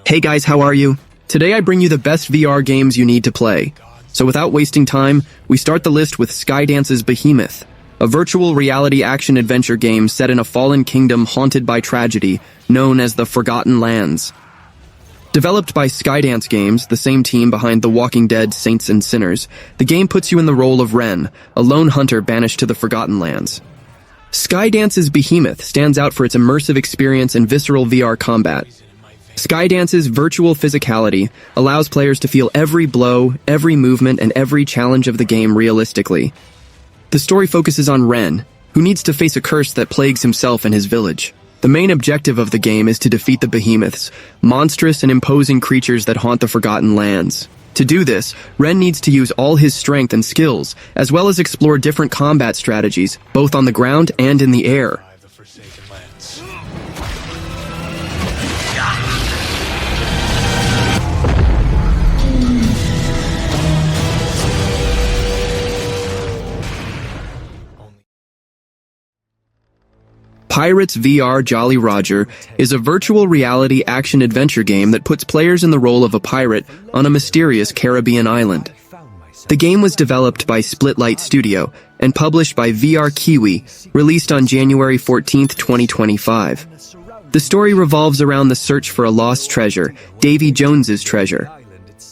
Hey guys, how are you? Today I bring you the best VR games you need to play. So without wasting time, we start the list with Skydance's Behemoth, a virtual reality action-adventure game set in a fallen kingdom haunted by tragedy, known as the Forgotten Lands. Developed by Skydance Games, the same team behind The Walking Dead Saints and Sinners, the game puts you in the role of Ren, a lone hunter banished to the Forgotten Lands. Skydance's Behemoth stands out for its immersive experience and visceral VR combat. Skydance's virtual physicality allows players to feel every blow, every movement, and every challenge of the game realistically. The story focuses on Ren, who needs to face a curse that plagues himself and his village. The main objective of the game is to defeat the Behemoths, monstrous and imposing creatures that haunt the Forgotten Lands. To do this, Ren needs to use all his strength and skills, as well as explore different combat strategies, both on the ground and in the air. Pirates VR Jolly Roger is a virtual reality action-adventure game that puts players in the role of a pirate on a mysterious Caribbean island. The game was developed by Splitlight Studio and published by VR Kiwi, released on January 14, 2025. The story revolves around the search for a lost treasure, Davy Jones's treasure.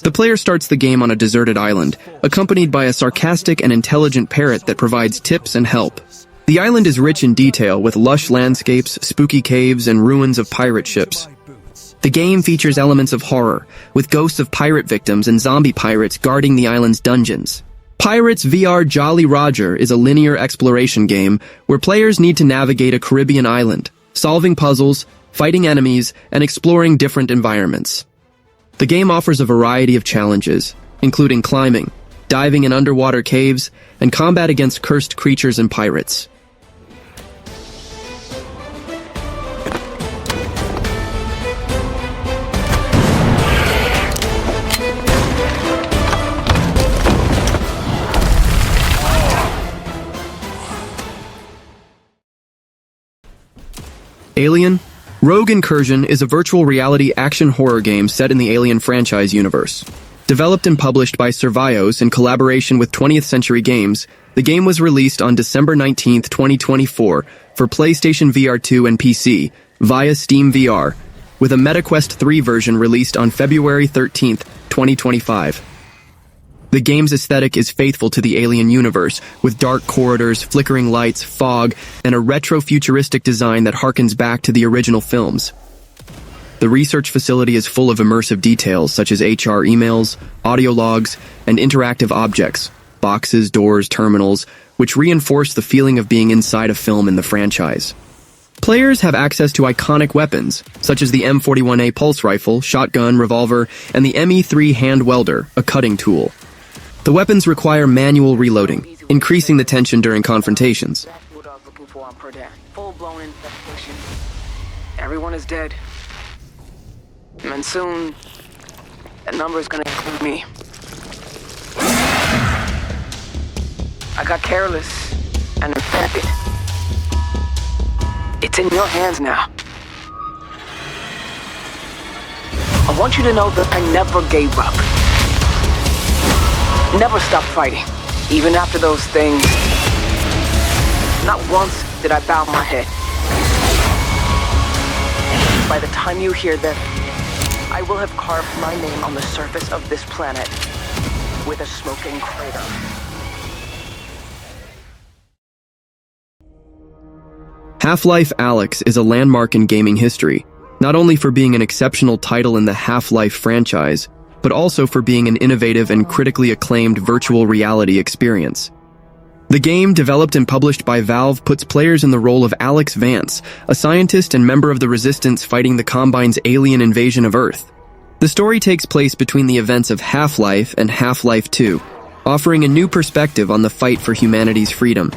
The player starts the game on a deserted island, accompanied by a sarcastic and intelligent parrot that provides tips and help. The island is rich in detail, with lush landscapes, spooky caves, and ruins of pirate ships. The game features elements of horror, with ghosts of pirate victims and zombie pirates guarding the island's dungeons. Pirates VR Jolly Roger is a linear exploration game where players need to navigate a Caribbean island, solving puzzles, fighting enemies, and exploring different environments. The game offers a variety of challenges, including climbing, diving in underwater caves, and combat against cursed creatures and pirates. Alien? Rogue Incursion is a virtual reality action horror game set in the Alien franchise universe. Developed and published by Survios in collaboration with 20th Century Games, the game was released on December 19, 2024 for PlayStation VR 2 and PC via Steam VR, with a MetaQuest 3 version released on February 13, 2025. The game's aesthetic is faithful to the Alien universe, with dark corridors, flickering lights, fog, and a retro-futuristic design that harkens back to the original films. The research facility is full of immersive details such as HR emails, audio logs, and interactive objects, boxes, doors, terminals, which reinforce the feeling of being inside a film in the franchise. Players have access to iconic weapons, such as the M41A pulse rifle, shotgun, revolver, and the ME3 hand welder, a cutting tool. The weapons require manual reloading, increasing the tension during confrontations. That's what I was looking for on Perdet. Full-blown infestation. Everyone is dead. And soon, that number is gonna include me. I got careless and infected. It's in your hands now. I want you to know that I never gave up. Never stopped fighting, even after those things. Not once did I bow my head. By the time you hear this, I will have carved my name on the surface of this planet with a smoking crater. Half-Life Alyx is a landmark in gaming history, not only for being an exceptional title in the Half-Life franchise, but also for being an innovative and critically acclaimed virtual reality experience. The game, developed and published by Valve, puts players in the role of Alyx Vance, a scientist and member of the Resistance fighting the Combine's alien invasion of Earth. The story takes place between the events of Half-Life and Half-Life 2, offering a new perspective on the fight for humanity's freedom.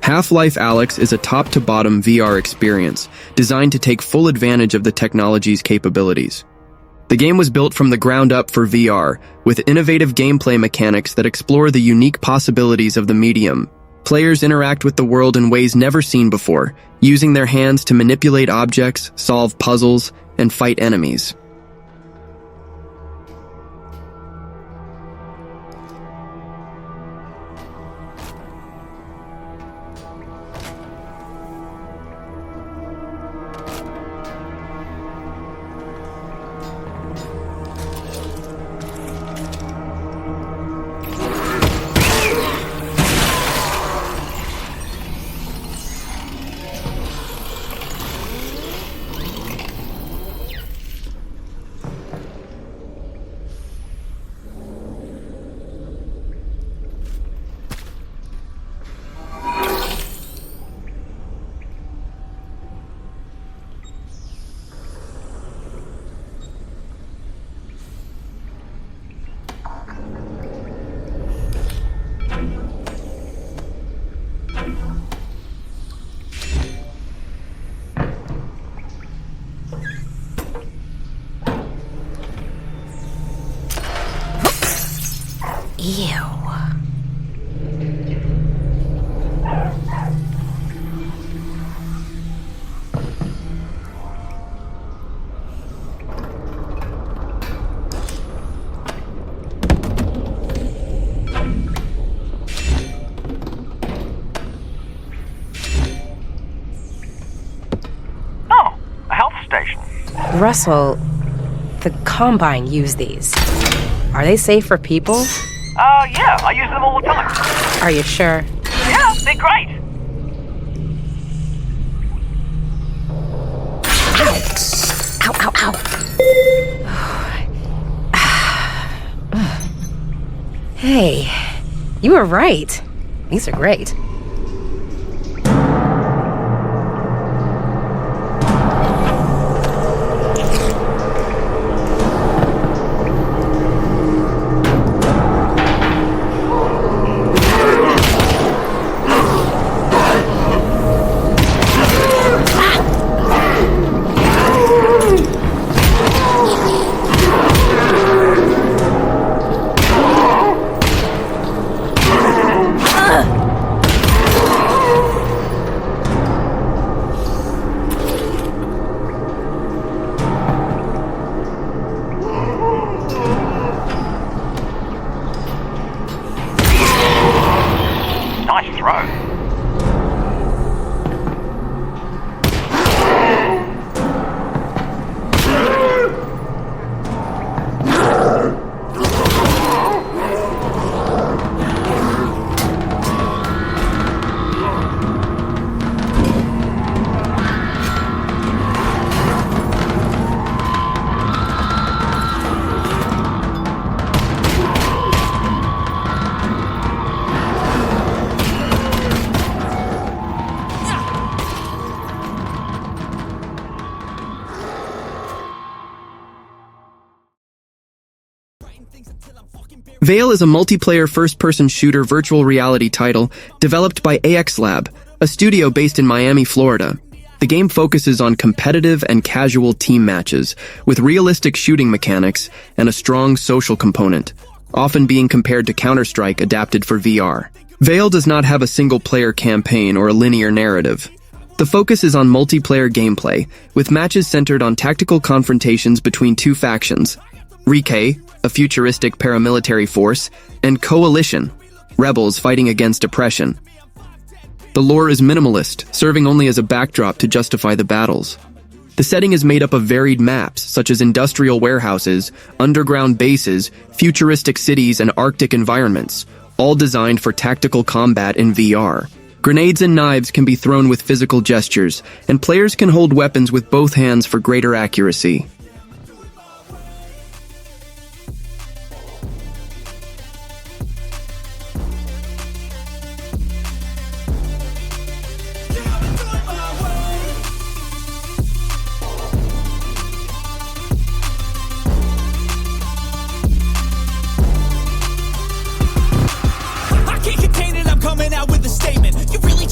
Half-Life Alyx is a top-to-bottom VR experience designed to take full advantage of the technology's capabilities. The game was built from the ground up for VR, with innovative gameplay mechanics that explore the unique possibilities of the medium. Players interact with the world in ways never seen before, using their hands to manipulate objects, solve puzzles, and fight enemies. Ew. Oh, a health station. Russell, the Combine use these. Are they safe for people? Yeah, I use them all the time. Are you sure? Yeah, they're great. Ow, ow, ow. Hey, you were right. These are great. Nice throw. Vail is a multiplayer first-person shooter virtual reality title developed by AX Lab, a studio based in Miami, Florida. The game focuses on competitive and casual team matches, with realistic shooting mechanics and a strong social component, often being compared to Counter-Strike adapted for VR. Vail does not have a single-player campaign or a linear narrative. The focus is on multiplayer gameplay, with matches centered on tactical confrontations between two factions: Rike, a futuristic paramilitary force, and Coalition, rebels fighting against oppression. The lore is minimalist, serving only as a backdrop to justify the battles. The setting is made up of varied maps, such as industrial warehouses, underground bases, futuristic cities, and Arctic environments, all designed for tactical combat in VR. Grenades and knives can be thrown with physical gestures, and players can hold weapons with both hands for greater accuracy.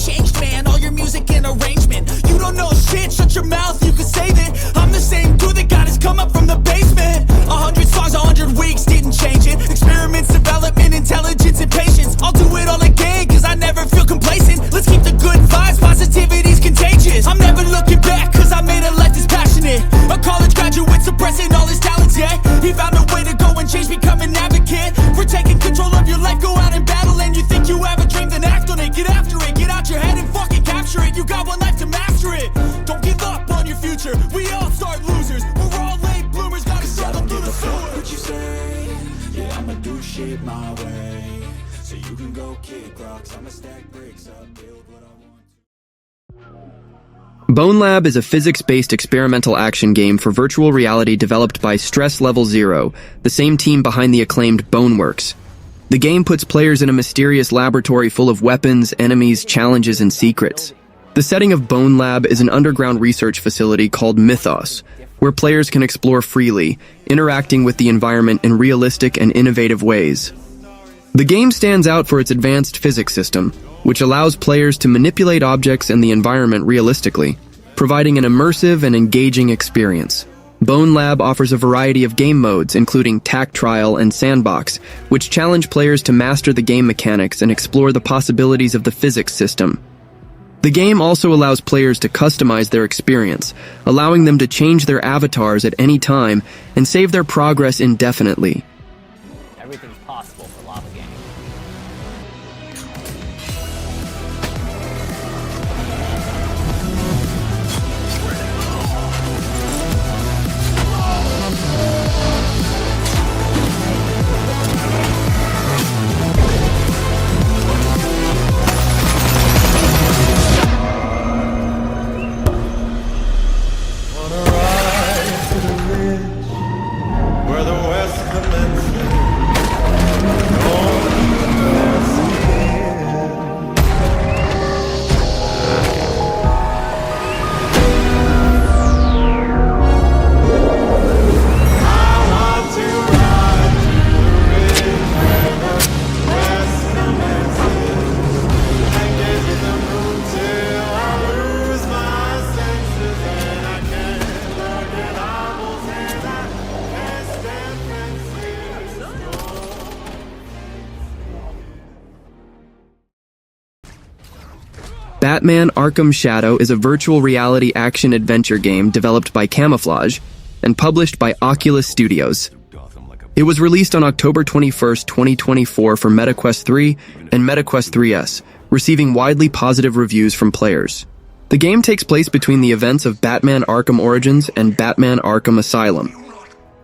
Changed, man, all your music and arrangement. You don't know shit, shut your mouth, you can save it. I'm the same dude that got Bonelab is a physics-based experimental action game for virtual reality developed by Stress Level Zero, the same team behind the acclaimed Boneworks. The game puts players in a mysterious laboratory full of weapons, enemies, challenges, and secrets. The setting of Bonelab is an underground research facility called Mythos, where players can explore freely, interacting with the environment in realistic and innovative ways. The game stands out for its advanced physics system, which allows players to manipulate objects and the environment realistically, providing an immersive and engaging experience. Bonelab offers a variety of game modes, including Tactrial and Sandbox, which challenge players to master the game mechanics and explore the possibilities of the physics system. The game also allows players to customize their experience, allowing them to change their avatars at any time and save their progress indefinitely. Everything's possible for lava gaming. Batman Arkham Shadow is a virtual reality action-adventure game developed by Camouflage and published by Oculus Studios. It was released on October 21, 2024 for MetaQuest 3 and MetaQuest 3S, receiving widely positive reviews from players. The game takes place between the events of Batman Arkham Origins and Batman Arkham Asylum.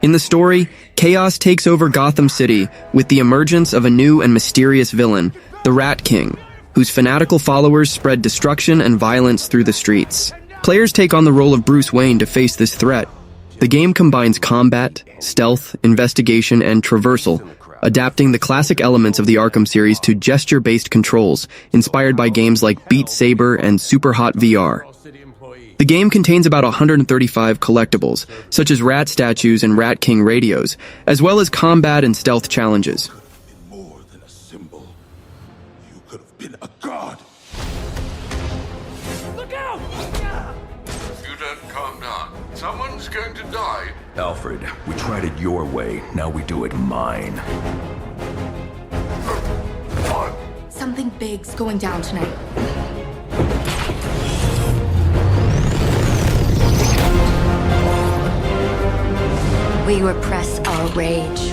In the story, chaos takes over Gotham City with the emergence of a new and mysterious villain, the Rat King, whose fanatical followers spread destruction and violence through the streets. Players take on the role of Bruce Wayne to face this threat. The game combines combat, stealth, investigation, and traversal, adapting the classic elements of the Arkham series to gesture-based controls, inspired by games like Beat Saber and Superhot VR. The game contains about 135 collectibles, such as rat statues and Rat King radios, as well as combat and stealth challenges. Been a god. Look out! You don't calm down. Someone's going to die. Alfred, we tried it your way. Now we do it mine. Something big's going down tonight. We repress our rage,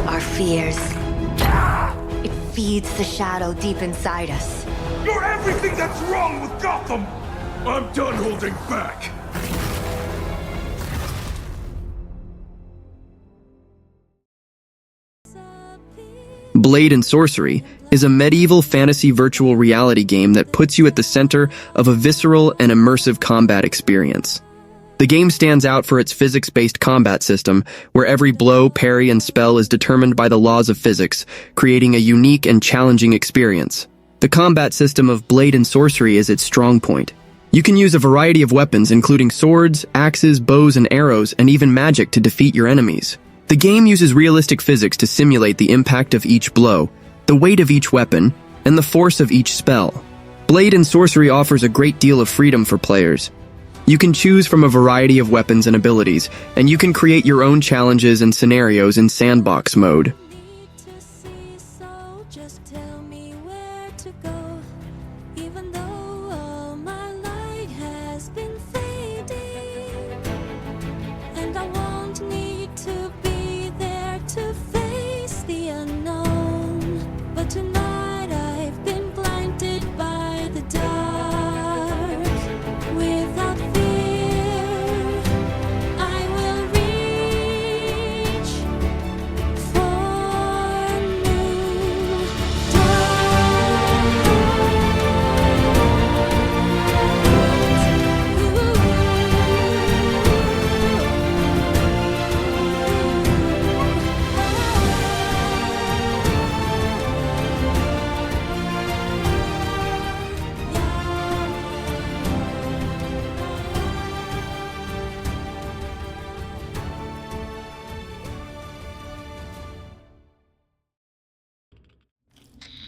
our fears. It feeds the shadow deep inside us. You're everything that's wrong with Gotham! I'm done holding back. Blade and Sorcery is a medieval fantasy virtual reality game that puts you at the center of a visceral and immersive combat experience. The game stands out for its physics-based combat system, where every blow, parry, and spell is determined by the laws of physics, creating a unique and challenging experience. The combat system of Blade and Sorcery is its strong point. You can use a variety of weapons, including swords, axes, bows, and arrows, and even magic to defeat your enemies. The game uses realistic physics to simulate the impact of each blow, the weight of each weapon, and the force of each spell. Blade and Sorcery offers a great deal of freedom for players. You can choose from a variety of weapons and abilities, and you can create your own challenges and scenarios in sandbox mode. For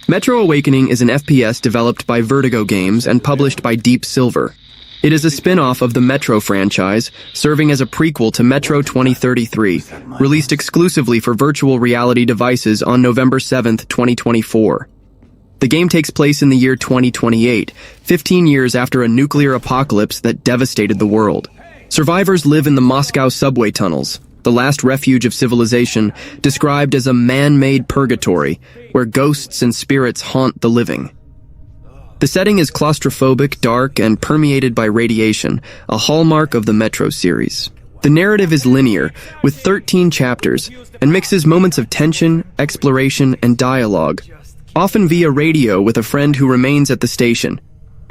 Metro Awakening is an FPS developed by Vertigo Games and published by Deep Silver. It is a spin-off of the Metro franchise, serving as a prequel to Metro 2033, released exclusively for virtual reality devices on November 7, 2024. The game takes place in the year 2028, 15 years after a nuclear apocalypse that devastated the world. Survivors live in the Moscow subway tunnels, the last refuge of civilization, described as a man-made purgatory, where ghosts and spirits haunt the living. The setting is claustrophobic, dark, and permeated by radiation, a hallmark of the Metro series. The narrative is linear, with 13 chapters, and mixes moments of tension, exploration, and dialogue, often via radio with a friend who remains at the station,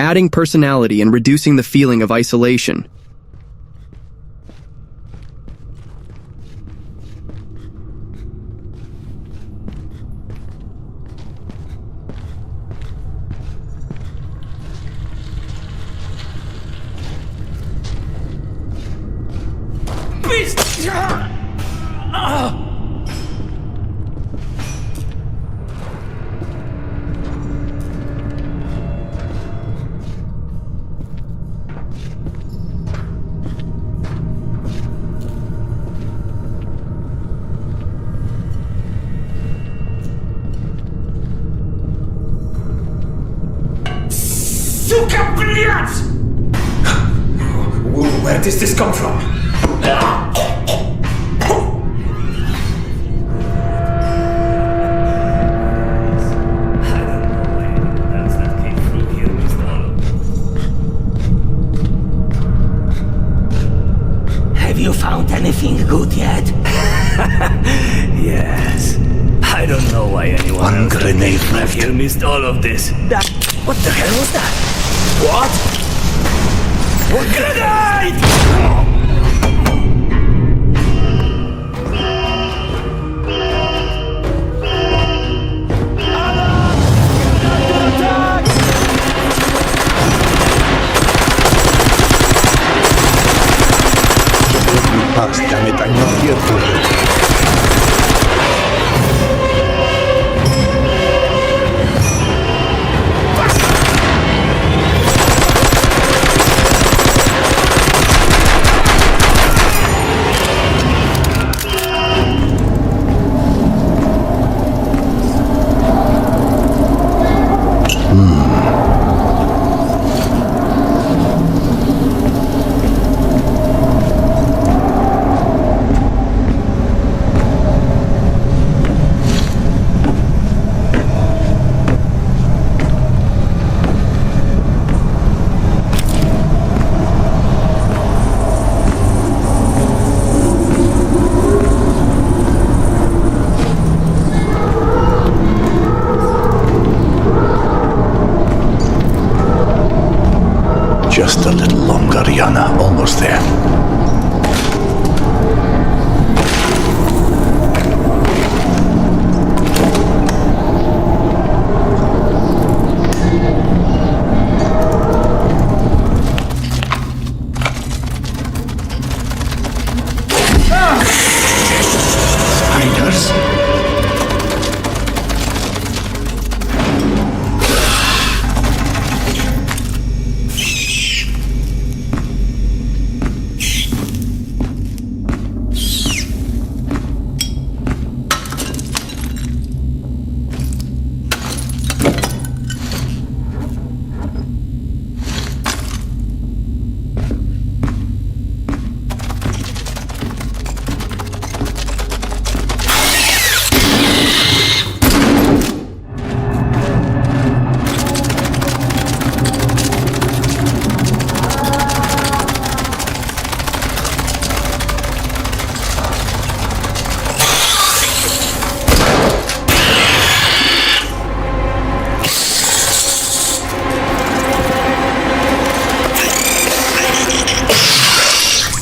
adding personality and reducing the feeling of isolation. Where does this come from? Have you found anything good yet? Yes. I don't know why anyone One else grenade left. here missed all of this. What the hell was that? What grenade? Pass, damn it, I'm not here for you. Just a little longer, Yana. Almost there. Spiders?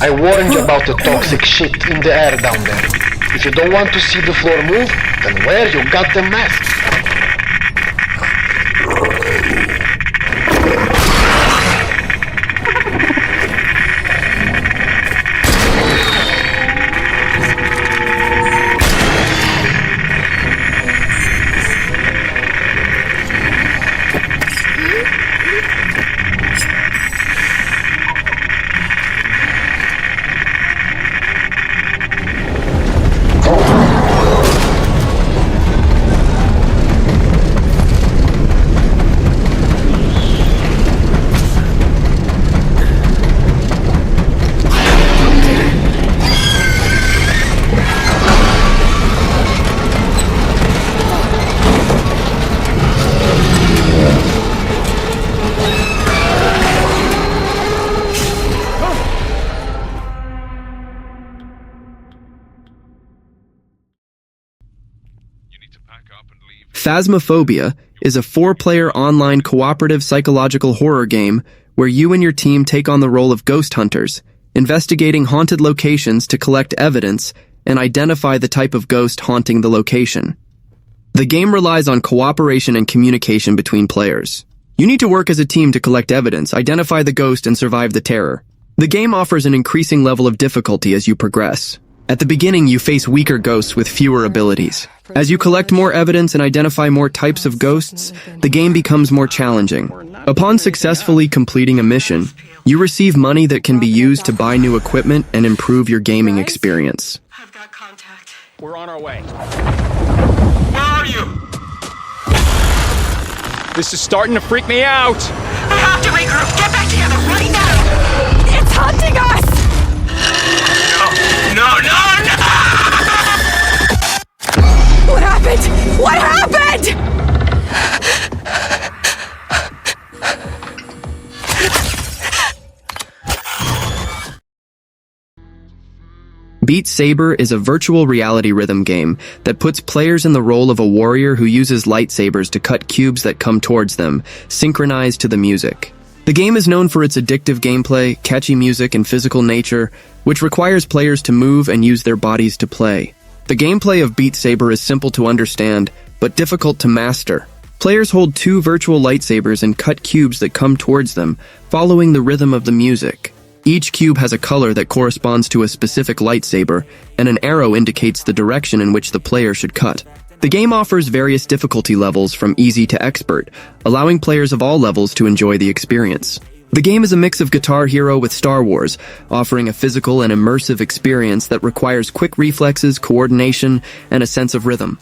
I warned you about the toxic shit in the air down there. If you don't want to see the floor move, then wear your goddamn mask. Phasmophobia is a 4-player online cooperative psychological horror game where you and your team take on the role of ghost hunters, investigating haunted locations to collect evidence and identify the type of ghost haunting the location. The game relies on cooperation and communication between players. You need to work as a team to collect evidence, identify the ghost, and survive the terror. The game offers an increasing level of difficulty as you progress. At the beginning, you face weaker ghosts with fewer abilities. As you collect more evidence and identify more types of ghosts, the game becomes more challenging. Upon successfully completing a mission, you receive money that can be used to buy new equipment and improve your gaming experience. I've got contact. We're on our way. Where are you? This is starting to freak me out. We have to regroup. Get back together right now. It's hunting us. No! What happened? What happened? Beat Saber is a virtual reality rhythm game that puts players in the role of a warrior who uses lightsabers to cut cubes that come towards them, synchronized to the music. The game is known for its addictive gameplay, catchy music, and physical nature, which requires players to move and use their bodies to play. The gameplay of Beat Saber is simple to understand, but difficult to master. Players hold 2 virtual lightsabers and cut cubes that come towards them, following the rhythm of the music. Each cube has a color that corresponds to a specific lightsaber, and an arrow indicates the direction in which the player should cut. The game offers various difficulty levels from easy to expert, allowing players of all levels to enjoy the experience. The game is a mix of Guitar Hero with Star Wars, offering a physical and immersive experience that requires quick reflexes, coordination, and a sense of rhythm.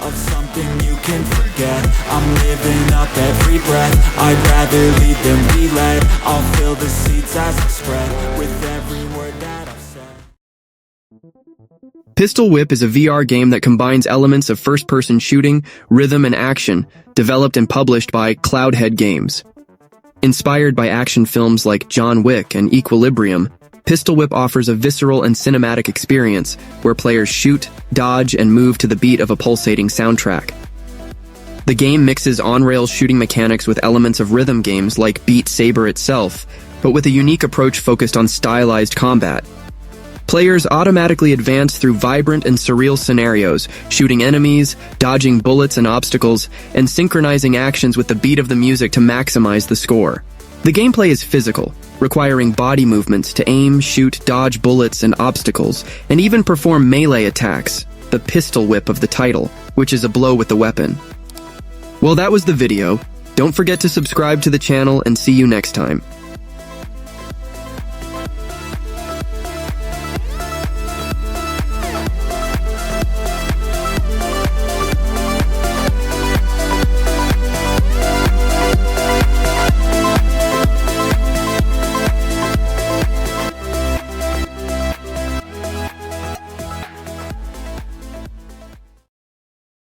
Of something you can forget, I'm living up every breath. I'd rather lead than be led. I'll fill the seats as I spread with every word that I've said. Pistol Whip is a VR game that combines elements of first-person shooting, rhythm, and action, developed and published by Cloudhead Games. Inspired by action films like John Wick and Equilibrium, Pistol Whip offers a visceral and cinematic experience where players shoot, dodge, and move to the beat of a pulsating soundtrack. The game mixes on-rails shooting mechanics with elements of rhythm games like Beat Saber itself, but with a unique approach focused on stylized combat. Players automatically advance through vibrant and surreal scenarios, shooting enemies, dodging bullets and obstacles, and synchronizing actions with the beat of the music to maximize the score. The gameplay is physical, requiring body movements to aim, shoot, dodge bullets and obstacles, and even perform melee attacks, the pistol whip of the title, which is a blow with the weapon. Well, that was the video. Don't forget to subscribe to the channel and see you next time.